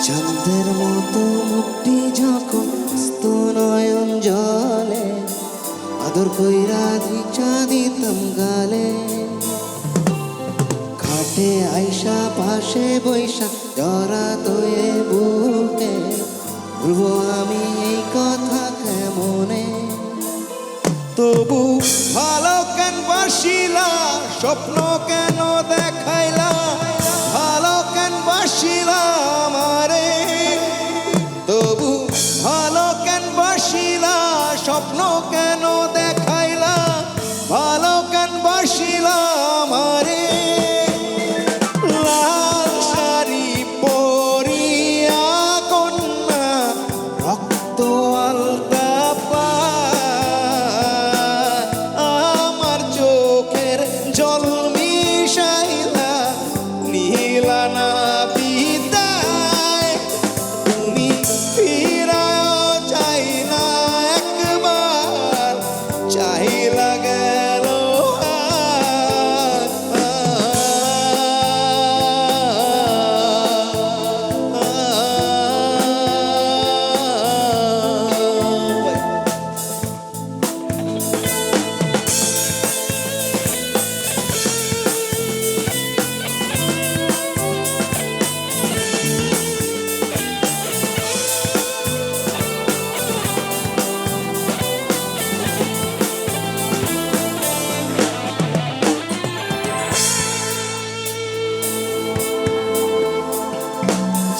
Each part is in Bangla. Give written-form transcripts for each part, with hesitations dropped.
চাঁদের মতো মুক্তি যখন অস্ত নয়ন জলে, আদর কইরা দিচা দিতাম গালে। ঘাটে আইসা পাশে বৈশা জরা তোয়ে বুকে, বলবো আমি এই কথা কেমনে। তবু ভালো কেন বাসিলা, স্বপ্ন কেন দেখাইলা, ভালো কেন বাসিলা আমারে। তবু ভালো কেন বাসিলা, স্বপ্ন কেন দেখাইলা, ভালো কেন বাসিলা আমারে। লাল শাড়ি পরিয়া কন্যা রক্ত আলতা পায়, আমার চোখের জল মিশাইলা নীলা না বিদায়। তুমি ফিরাও চাইলা একবার, চাইলা গেল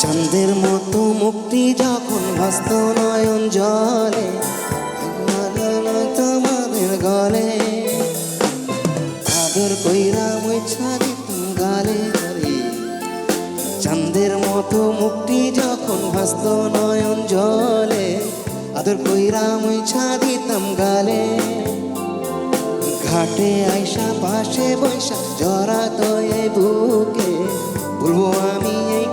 চাঁদের মতো মুক্তি যখন ভাসত নয়ন জলে, তোমাদের গলে আদর কইরা মুছা দিতাম গালে। চাঁদের মতো মুক্তি যখন ভাসত নয়ন জলে, আদর কইরা মুছা দিতাম গালে। ঘাটে আইসা পাশে বৈশা জরা তোয়ে বুকে, বলবো আমি এই